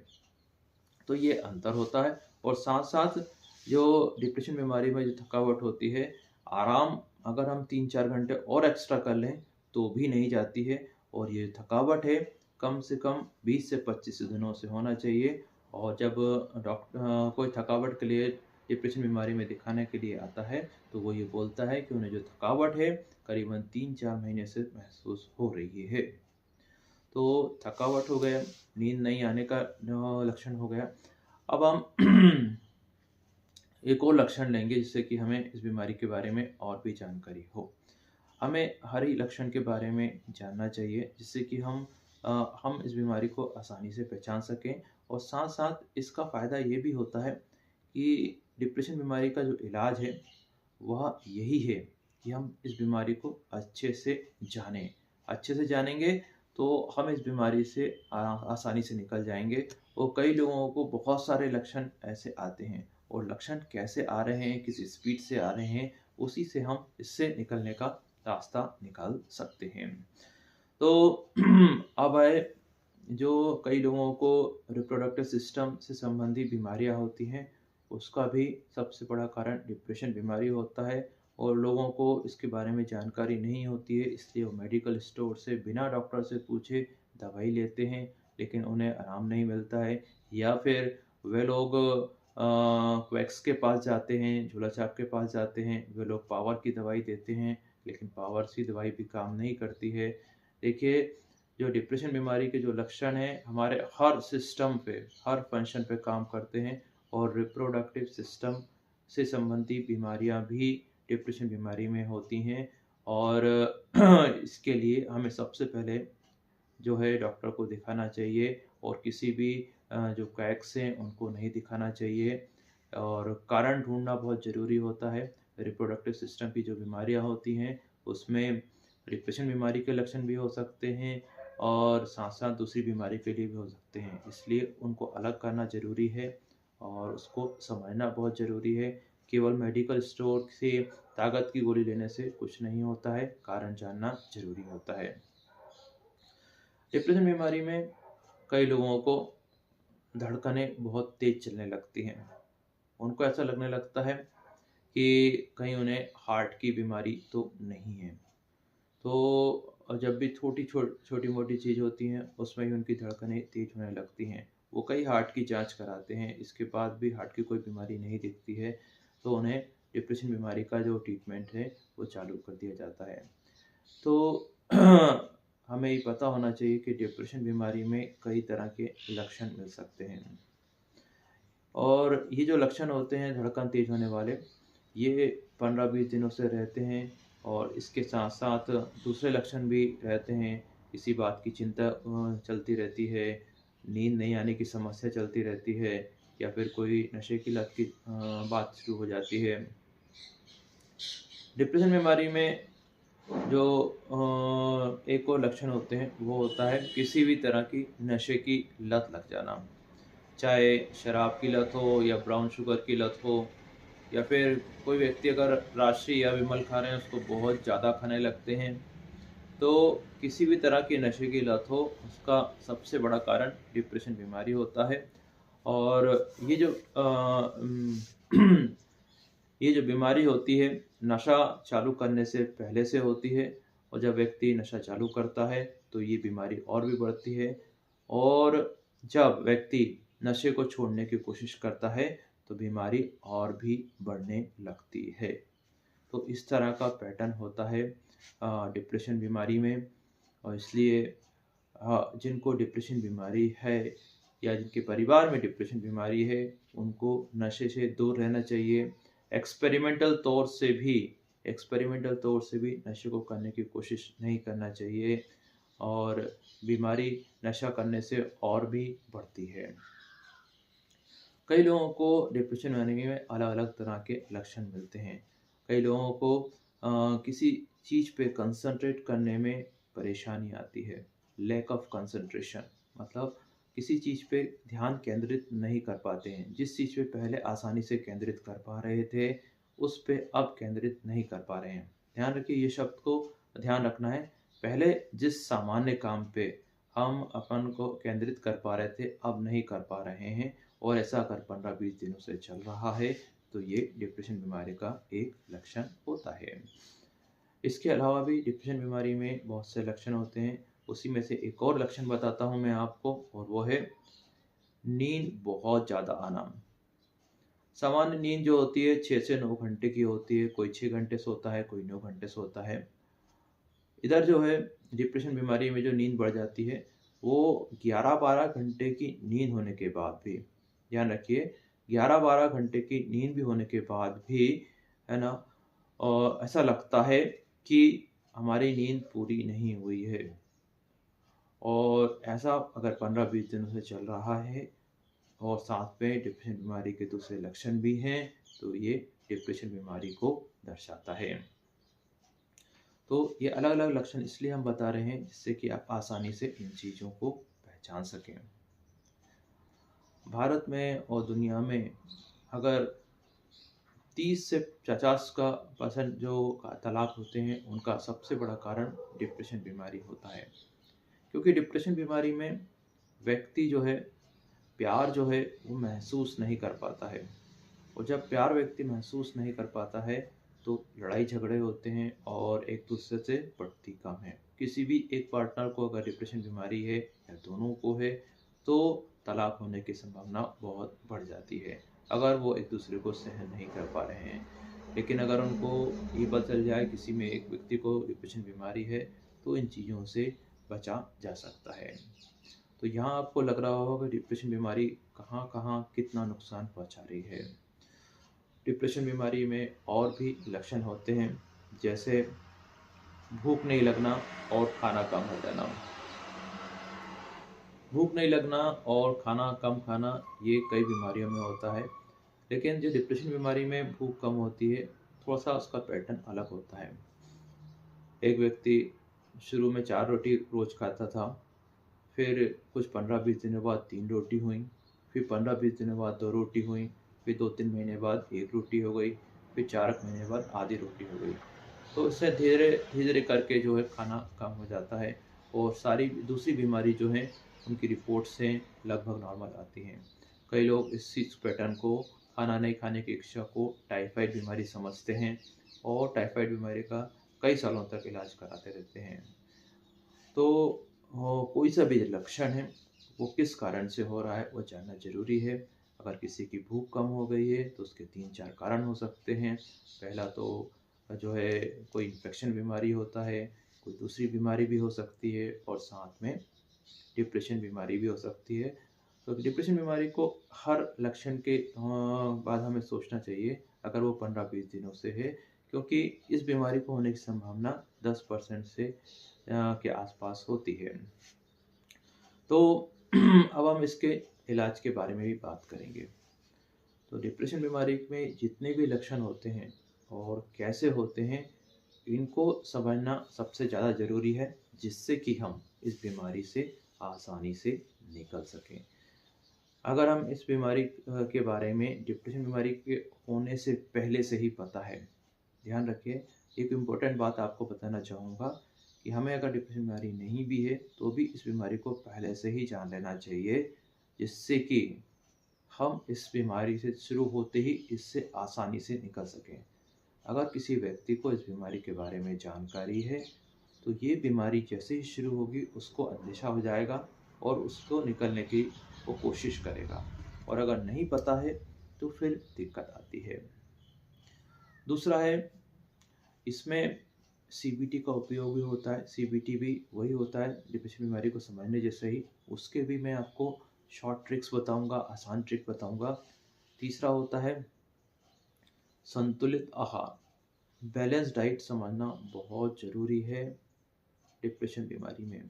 तो ये अंतर होता है। और साथ साथ जो डिप्रेशन बीमारी में जो थकावट होती है, आराम अगर हम 3-4 घंटे और एक्स्ट्रा कर लें तो भी नहीं जाती है। और ये थकावट है कम से कम 20 से 25 दिनों से होना चाहिए। और जब कोई थकावट के लिए डिप्रेशन बीमारी में दिखाने के लिए आता है तो वो ये बोलता है कि उन्हें जो थकावट है करीबन 3-4 महीने से महसूस हो रही है। तो थकावट हो गया, नींद नहीं आने का लक्षण हो गया। अब हम एक और लक्षण लेंगे जिससे कि हमें इस बीमारी के बारे में और भी जानकारी हो। हमें हर ही लक्षण के बारे में जानना चाहिए जिससे कि हम इस बीमारी को आसानी से पहचान सकें। और साथ साथ इसका फ़ायदा ये भी होता है कि डिप्रेशन बीमारी का जो इलाज है वह यही है कि हम इस बीमारी को अच्छे से जानें। अच्छे से जानेंगे तो हम इस बीमारी से आसानी से निकल जाएंगे। और कई लोगों को बहुत सारे लक्षण ऐसे आते हैं, और लक्षण कैसे आ रहे हैं, किस स्पीड से आ रहे हैं, उसी से हम इससे निकलने का रास्ता निकाल सकते हैं। तो अब आए, जो कई लोगों को रिप्रोडक्टिव सिस्टम से संबंधी बीमारियां होती हैं, उसका भी सबसे बड़ा कारण डिप्रेशन बीमारी होता है। और लोगों को इसके बारे में जानकारी नहीं होती है, इसलिए वो मेडिकल स्टोर से बिना डॉक्टर से पूछे दवाई लेते हैं, लेकिन उन्हें आराम नहीं मिलता है। या फिर वे लोग क्वैक्स के पास जाते हैं, झोला छाप के पास जाते हैं, वे लोग पावर की दवाई देते हैं, लेकिन पावर की दवाई भी काम नहीं करती है। देखिए, जो डिप्रेशन बीमारी के जो लक्षण हैं हमारे हर सिस्टम पे, हर फंक्शन पे काम करते हैं। और रिप्रोडक्टिव सिस्टम से संबंधी बीमारियां भी डिप्रेशन बीमारी में होती हैं। और इसके लिए हमें सबसे पहले जो है डॉक्टर को दिखाना चाहिए, और किसी भी जो क्वैक्स हैं उनको नहीं दिखाना चाहिए। और कारण ढूंढना बहुत ज़रूरी होता है। रिप्रोडक्टिव सिस्टम की जो बीमारियां होती हैं उसमें डिप्रेशन बीमारी के लक्षण भी हो सकते हैं, और साथ साथ दूसरी बीमारी के लिए भी हो सकते हैं, इसलिए उनको अलग करना ज़रूरी है और उसको समझना बहुत ज़रूरी है। केवल मेडिकल स्टोर से ताकत की गोली लेने से कुछ नहीं होता है, कारण जानना ज़रूरी होता है। डिप्रेशन बीमारी में कई लोगों को धड़कनें बहुत तेज चलने लगती हैं। उनको ऐसा लगने लगता है कि कहीं उन्हें हार्ट की बीमारी तो नहीं है। तो जब भी छोटी मोटी चीज़ होती हैं उसमें ही उनकी धड़कनें तेज होने लगती हैं। वो कई हार्ट की जांच कराते हैं, इसके बाद भी हार्ट की कोई बीमारी नहीं दिखती है, तो उन्हें डिप्रेशन बीमारी का जो ट्रीटमेंट है वो चालू कर दिया जाता है। तो हमें ये पता होना चाहिए कि डिप्रेशन बीमारी में कई तरह के लक्षण मिल सकते हैं। और ये जो लक्षण होते हैं धड़कन तेज होने वाले, ये 15-20 दिनों से रहते हैं। और इसके साथ साथ दूसरे लक्षण भी रहते हैं। किसी बात की चिंता चलती रहती है, नींद नहीं आने की समस्या चलती रहती है, या फिर कोई नशे की लत की बात शुरू हो जाती है। डिप्रेशन बीमारी में जो एक और लक्षण होते हैं वो होता है किसी भी तरह की नशे की लत लग जाना। चाहे शराब की लत हो या ब्राउन शुगर की लत हो, या फिर कोई व्यक्ति अगर राशि या विमल खा रहे हैं उसको बहुत ज़्यादा खाने लगते हैं। तो किसी भी तरह की नशे की लत हो उसका सबसे बड़ा कारण डिप्रेशन बीमारी होता है। और ये जो ये जो बीमारी होती है नशा चालू करने से पहले से होती है, और जब व्यक्ति नशा चालू करता है तो ये बीमारी और भी बढ़ती है। और जब व्यक्ति नशे को छोड़ने की कोशिश करता है तो बीमारी और भी बढ़ने लगती है। तो इस तरह का पैटर्न होता है डिप्रेशन बीमारी में। और इसलिए जिनको डिप्रेशन बीमारी है या जिनके परिवार में डिप्रेशन बीमारी है उनको नशे से दूर रहना चाहिए। एक्सपेरिमेंटल तौर से भी नशे को करने की कोशिश नहीं करना चाहिए, और बीमारी नशा करने से और भी बढ़ती है। कई लोगों को डिप्रेशन बीमारी में अलग अलग तरह के लक्षण मिलते हैं। कई लोगों को किसी चीज़ पे कंसंट्रेट करने में परेशानी आती है, लैक ऑफ कंसंट्रेशन, मतलब किसी चीज़ पे ध्यान केंद्रित नहीं कर पाते हैं। जिस चीज़ पे पहले आसानी से केंद्रित कर पा रहे थे, उस पे अब केंद्रित नहीं कर पा रहे हैं। ध्यान रखिए, ये शब्द को ध्यान रखना है। पहले जिस सामान्य काम पे हम अपन को केंद्रित कर पा रहे थे, अब नहीं कर पा रहे हैं, और ऐसा अगर 15-20 दिनों से चल रहा है, तो ये डिप्रेशन बीमारी का एक लक्षण होता है। इसके अलावा भी डिप्रेशन बीमारी में बहुत से लक्षण होते हैं। उसी में से एक और लक्षण बताता हूँ मैं आपको, और वो है नींद बहुत ज़्यादा आना। सामान्य नींद जो होती है 6 से 9 घंटे की होती है। कोई 6 घंटे सोता है, कोई 9 घंटे सोता है। इधर जो है डिप्रेशन बीमारी में जो नींद बढ़ जाती है, वो 11-12 घंटे की नींद होने के बाद भी, ध्यान रखिए, 11-12 घंटे की नींद भी होने के बाद भी, है ना, ऐसा लगता है कि हमारी नींद पूरी नहीं हुई है। और ऐसा अगर 15-20 दिनों से चल रहा है और साथ में डिप्रेशन बीमारी के दूसरे लक्षण भी हैं, तो ये डिप्रेशन बीमारी को दर्शाता है। तो ये अलग अलग लक्षण इसलिए हम बता रहे हैं जिससे कि आप आसानी से इन चीज़ों को पहचान सकें। भारत में और दुनिया में अगर 30 से 50% जो तलाक होते हैं, उनका सबसे बड़ा कारण डिप्रेशन बीमारी होता है। क्योंकि डिप्रेशन बीमारी में व्यक्ति जो है प्यार जो है वो महसूस नहीं कर पाता है, और जब प्यार व्यक्ति महसूस नहीं कर पाता है तो लड़ाई झगड़े होते हैं और एक दूसरे से बढ़ती कम है। किसी भी एक पार्टनर को अगर डिप्रेशन बीमारी है या दोनों को है, तो तलाक होने की संभावना बहुत बढ़ जाती है, अगर वो एक दूसरे को सहन नहीं कर पा रहे हैं। लेकिन अगर उनको ये पता चल जाए किसी में एक व्यक्ति को डिप्रेशन बीमारी है, तो इन चीज़ों से बचा जा सकता है। तो यहाँ आपको लग रहा होगा कि डिप्रेशन बीमारी कहाँ कहाँ कितना नुकसान पहुँचा रही है। डिप्रेशन बीमारी में और भी लक्षण होते हैं, जैसे भूख नहीं लगना और खाना कम हो जाना। भूख नहीं लगना और खाना कम खाना ये कई बीमारियों में होता है, लेकिन जो डिप्रेशन बीमारी में भूख कम होती है, थोड़ा सा उसका पैटर्न अलग होता है। एक व्यक्ति शुरू में 4 रोटी रोज़ खाता था, फिर कुछ 15-20 दिनों बाद 3 रोटी हुई, फिर 15-20 दिनों बाद 2 रोटी हुई, फिर 2-3 महीने बाद 1 रोटी हो गई, फिर 4 महीने बाद आधी रोटी हो गई। तो इससे धीरे धीरे करके जो है खाना कम हो जाता है, और सारी दूसरी बीमारी जो है उनकी रिपोर्ट से लगभग नॉर्मल आती हैं। कई लोग इस चीज़ पैटर्न को, खाना नहीं खाने की इच्छा को टाइफाइड बीमारी समझते हैं, और टाइफाइड बीमारी का कई सालों तक इलाज कराते रहते हैं। तो कोई सा भी लक्षण है वो किस कारण से हो रहा है वो जानना ज़रूरी है। अगर किसी की भूख कम हो गई है तो उसके 3-4 कारण हो सकते हैं। पहला तो जो है कोई इन्फेक्शन बीमारी होता है, कोई दूसरी बीमारी भी हो सकती है, और साथ में डिप्रेशन बीमारी भी हो सकती है। तो डिप्रेशन बीमारी को हर लक्षण के बाद हमें सोचना चाहिए अगर वो 15-20 दिनों से है, क्योंकि इस बीमारी को होने की संभावना 10% से के आसपास होती है। तो अब हम इसके इलाज के बारे में भी बात करेंगे। तो डिप्रेशन बीमारी में जितने भी लक्षण होते हैं और कैसे होते हैं, इनको समझना सबसे ज़्यादा ज़रूरी है, जिससे कि हम इस बीमारी से आसानी से निकल सकें। अगर हम इस बीमारी के बारे में, डिप्रेशन बीमारी के होने से पहले से ही पता है, ध्यान रखिए, एक इम्पोर्टेंट बात आपको बताना चाहूँगा कि हमें अगर डिप्रेशन बीमारी नहीं भी है तो भी इस बीमारी को पहले से ही जान लेना चाहिए, जिससे कि हम इस बीमारी से शुरू होते ही इससे आसानी से निकल सकें। अगर किसी व्यक्ति को इस बीमारी के बारे में जानकारी है, तो ये बीमारी जैसे ही शुरू होगी उसको अंदेशा हो जाएगा और उसको निकलने की वो कोशिश करेगा, और अगर नहीं पता है तो फिर दिक्कत आती है। दूसरा है, इसमें सीबीटी का उपयोग भी होता है। सीबीटी भी वही होता है डिप्रेशन बीमारी को समझने जैसे ही, उसके भी मैं आपको शॉर्ट ट्रिक्स बताऊंगा, आसान ट्रिक बताऊंगा। तीसरा होता है संतुलित आहार, बैलेंस डाइट समझना बहुत ज़रूरी है डिप्रेशन बीमारी में।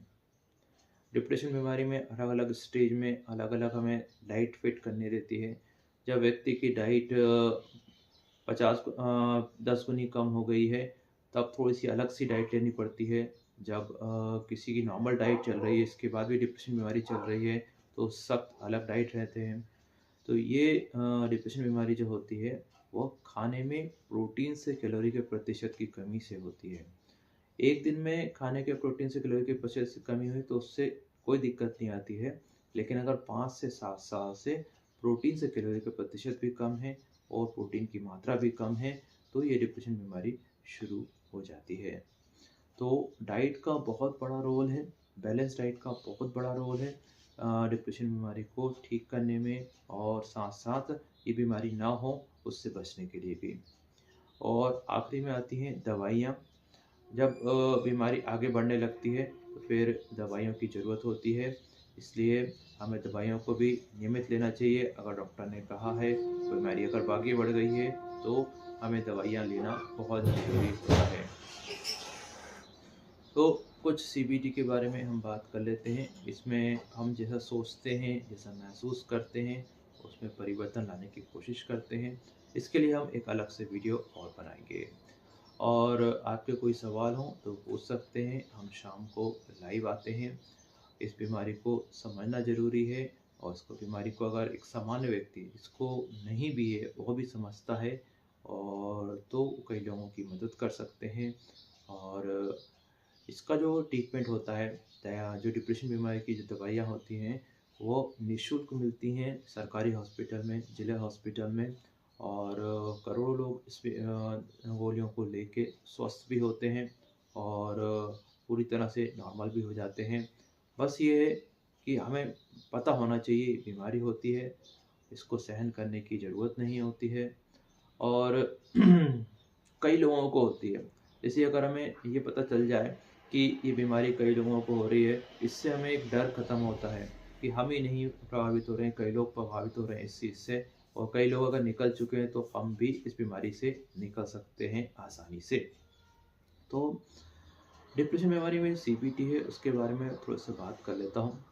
डिप्रेशन बीमारी में अलग अलग स्टेज में अलग अलग हमें डाइट फिट करनी रहती है। जब व्यक्ति की डाइट 10 गुनी कम हो गई है, तब थोड़ी सी अलग सी डाइट लेनी पड़ती है। जब किसी की नॉर्मल डाइट चल रही है, इसके बाद भी डिप्रेशन बीमारी चल रही है, तो सख्त अलग डाइट रहते हैं। तो ये डिप्रेशन बीमारी जो होती है वो खाने में प्रोटीन से कैलोरी के प्रतिशत की कमी से होती है। एक दिन में खाने के प्रोटीन से कैलोरी के प्रतिशत से कमी हुई तो उससे कोई दिक्कत नहीं आती है। लेकिन अगर 5 से 7 साल से प्रोटीन से कैलोरी का प्रतिशत भी कम है और प्रोटीन की मात्रा भी कम है तो ये डिप्रेशन बीमारी शुरू हो जाती है। तो डाइट का बहुत बड़ा रोल है, बैलेंस डाइट का बहुत बड़ा रोल है डिप्रेशन बीमारी को ठीक करने में और साथ साथ ये बीमारी ना हो उससे बचने के लिए भी। और आखिरी में आती हैं दवाइयाँ। जब बीमारी आगे बढ़ने लगती है तो फिर दवाइयों की ज़रूरत होती है, इसलिए हमें दवाइयों को भी नियमित लेना चाहिए। अगर डॉक्टर ने कहा है बीमारी अगर आगे बढ़ गई है तो हमें दवाइयाँ लेना बहुत ज़रूरी होता है। तो कुछ सीबीटी के बारे में हम बात कर लेते हैं। इसमें हम जैसा सोचते हैं, जैसा महसूस करते हैं, उसमें परिवर्तन लाने की कोशिश करते हैं। इसके लिए हम एक अलग से वीडियो और बनाएंगे। और आपके कोई सवाल हो तो पूछ सकते हैं। हम शाम को लाइव आते हैं। इस बीमारी को समझना ज़रूरी है और इसको बीमारी को अगर एक सामान्य व्यक्ति जिसको नहीं भी है वो भी समझता है और तो कई लोगों की मदद कर सकते हैं। और इसका जो ट्रीटमेंट होता है जो डिप्रेशन बीमारी की जो दवाइयाँ होती हैं वो निःशुल्क मिलती हैं सरकारी हॉस्पिटल में, जिला हॉस्पिटल में। और करोड़ों लोग इस गोलियों को लेके स्वस्थ भी होते हैं और पूरी तरह से नॉर्मल भी हो जाते हैं। बस ये है कि हमें पता होना चाहिए बीमारी होती है, इसको सहन करने की ज़रूरत नहीं होती है। और कई लोगों को होती है। जैसे अगर हमें ये पता चल जाए कि ये बीमारी कई लोगों को हो रही है, इससे हमें एक डर खत्म होता है कि हम ही नहीं प्रभावित हो रहे हैं, कई लोग प्रभावित हो रहे हैं इस चीज़ से। और कई लोग अगर निकल चुके हैं तो हम भी इस बीमारी से निकल सकते हैं आसानी से। तो डिप्रेशन बीमारी में सीबीटी है उसके बारे में थोड़ा सा बात कर लेता हूँ।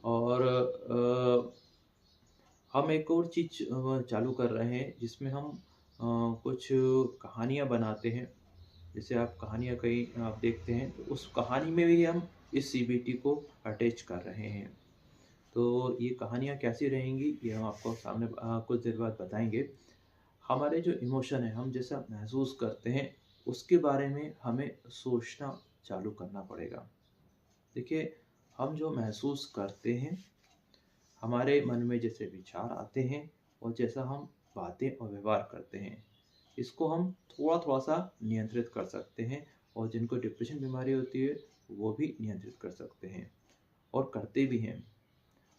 और हम एक और चीज़ चालू कर रहे हैं जिसमें हम कुछ कहानियाँ बनाते हैं। जैसे आप कहानियाँ कहीं आप देखते हैं तो उस कहानी में भी हम इस सीबीटी को अटैच कर रहे हैं। तो ये कहानियाँ कैसी रहेंगी ये हम आपको सामने कुछ देर बाद बताएंगे। हमारे जो इमोशन है हम जैसा महसूस करते हैं उसके बारे में हमें सोचना चालू करना पड़ेगा। देखिए, हम जो महसूस करते हैं हमारे मन में जैसे विचार आते हैं और जैसा हम बातें और व्यवहार करते हैं इसको हम थोड़ा थोड़ा सा नियंत्रित कर सकते हैं। और जिनको डिप्रेशन बीमारी होती है वो भी नियंत्रित कर सकते हैं और करते भी हैं।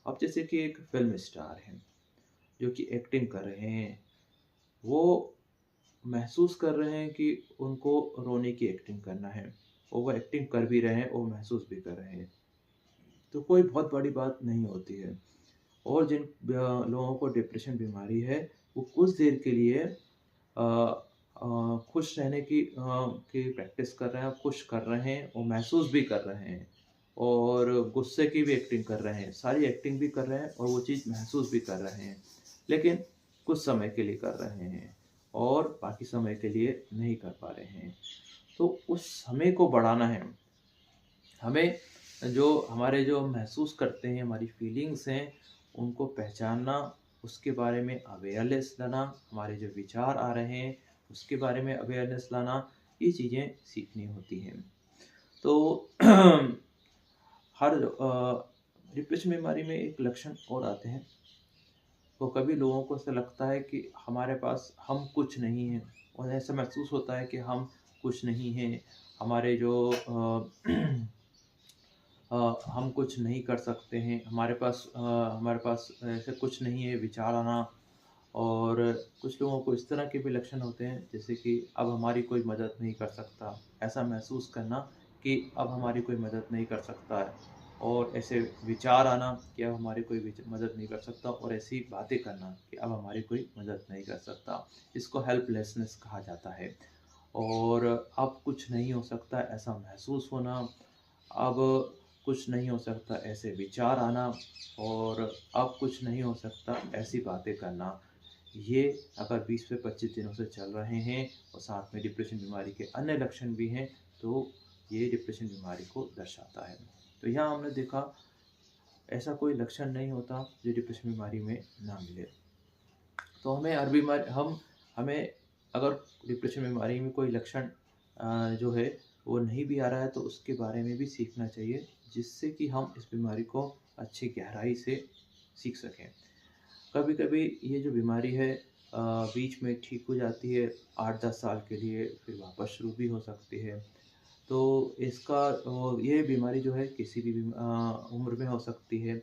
अब जैसे कि एक फिल्म स्टार हैं जो कि एक्टिंग कर रहे हैं, वो महसूस कर रहे हैं कि उनको रोने की एक्टिंग करना है और वो एक्टिंग कर भी रहे हैं और महसूस भी कर रहे हैं। तो कोई बहुत बड़ी बात नहीं होती है। और जिन लोगों को डिप्रेशन बीमारी है वो कुछ देर के लिए खुश रहने की प्रैक्टिस कर रहे हैं, खुश कर रहे हैं और महसूस भी कर रहे हैं और गुस्से की भी एक्टिंग कर रहे हैं, सारी एक्टिंग भी कर रहे हैं और वो चीज़ महसूस भी कर रहे हैं। लेकिन कुछ समय के लिए कर रहे हैं और बाकी समय के लिए नहीं कर पा रहे हैं। तो उस समय को बढ़ाना है हमें। जो हमारे जो महसूस करते हैं हमारी फीलिंग्स हैं उनको पहचानना, उसके बारे में अवेयरनेस लाना, हमारे जो विचार आ रहे हैं उसके बारे में अवेयरनेस लाना, ये चीज़ें सीखनी होती हैं। तो हर डिप्रेशन बीमारी में एक लक्षण और आते हैं। तो कभी लोगों को ऐसा लगता है कि हमारे पास हम कुछ नहीं हैं और ऐसा महसूस होता है कि हम कुछ नहीं हैं, हमारे जो हम कुछ नहीं कर सकते हैं, हमारे पास ऐसे कुछ नहीं है विचार आना। और कुछ लोगों को इस तरह के भी लक्षण होते हैं जैसे कि अब हमारी कोई मदद नहीं कर सकता, ऐसा महसूस करना कि अब हमारी कोई मदद नहीं कर सकता है। और ऐसे विचार आना कि अब हमारी कोई मदद नहीं कर सकता और ऐसी बातें करना कि अब हमारी कोई मदद नहीं कर सकता। इसको हेल्पलेसनेस कहा जाता है। और अब कुछ नहीं हो सकता ऐसा महसूस होना, अब कुछ नहीं हो सकता ऐसे विचार आना और अब कुछ नहीं हो सकता ऐसी बातें करना। ये अगर 20 से 25 दिनों से चल रहे हैं और साथ में डिप्रेशन बीमारी के अन्य लक्षण भी हैं तो ये डिप्रेशन बीमारी को दर्शाता है। तो यहाँ हमने देखा ऐसा कोई लक्षण नहीं होता जो डिप्रेशन बीमारी में ना मिले। तो हमें हर बीमारी हमें अगर डिप्रेशन बीमारी में कोई लक्षण जो है वो नहीं भी आ रहा है तो उसके बारे में भी सीखना चाहिए, जिससे कि हम इस बीमारी को अच्छी गहराई से सीख सकें। कभी-कभी ये जो बीमारी है बीच में ठीक हो जाती है 8-10 साल के लिए, फिर वापस शुरू भी हो सकती है। तो इसका ये बीमारी जो है किसी भी उम्र में हो सकती है।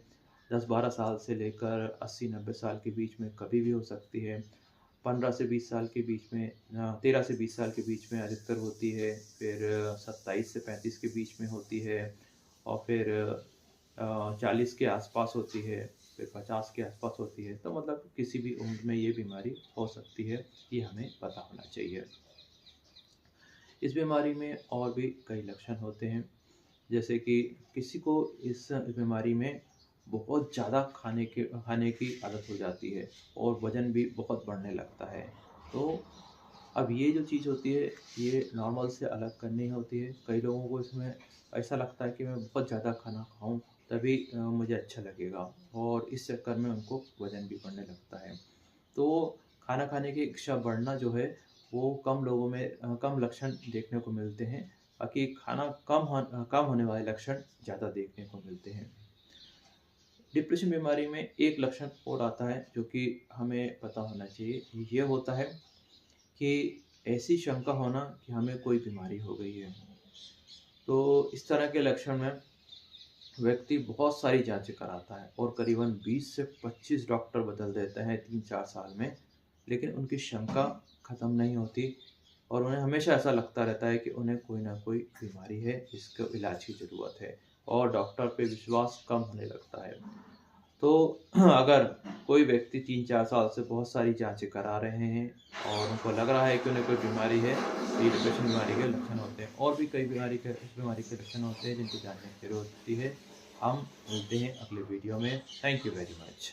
10-12 साल से लेकर 80-90 साल के बीच में कभी भी हो सकती है। 15 से 20 साल के बीच में 13 से 20 साल के बीच में अधिकतर होती है, फिर 27 से 35 के बीच में होती है और फिर 40 के आसपास होती है, फिर 50 के आसपास होती है। तो मतलब किसी भी उम्र में ये बीमारी हो सकती है, ये हमें पता होना चाहिए। इस बीमारी में और भी कई लक्षण होते हैं, जैसे कि किसी को इस बीमारी में बहुत ज़्यादा खाने की आदत हो जाती है और वज़न भी बहुत बढ़ने लगता है। तो अब ये जो चीज़ होती है, ये नॉर्मल से अलग करनी होती है। कई लोगों को इसमें ऐसा लगता है कि मैं बहुत ज़्यादा खाना खाऊँ तभी मुझे अच्छा लगेगा, और इस चक्कर में उनको वज़न भी बढ़ने लगता है। तो खाना खाने की इच्छा बढ़ना जो है वो कम लोगों में कम लक्षण देखने को मिलते हैं, बाकी खाना कम होने वाले लक्षण ज़्यादा देखने को मिलते हैं। डिप्रेशन बीमारी में एक लक्षण और आता है जो कि हमें पता होना चाहिए, ये होता है कि ऐसी शंका होना कि हमें कोई बीमारी हो गई है। तो इस तरह के लक्षण में व्यक्ति बहुत सारी जाँचें कराता है और करीबन 20 से 25 डॉक्टर बदल देता है 3-4 साल में, लेकिन उनकी शंका ख़त्म नहीं होती और उन्हें हमेशा ऐसा लगता रहता है कि उन्हें कोई ना कोई बीमारी है जिसको इलाज की ज़रूरत है, और डॉक्टर पे विश्वास कम होने लगता है। तो अगर कोई व्यक्ति 3-4 साल से बहुत सारी जाँचें करा रहे हैं और उनको लग रहा है कि उन्हें कोई बीमारी है, तो ये डिप्रेशन बीमारी के लक्षण होते हैं। और भी कई इस बीमारी के लक्षण होते हैं जिनको जानने की ज़रूरत होती है। हम मिलते हैं अगले वीडियो में। Thank you very much.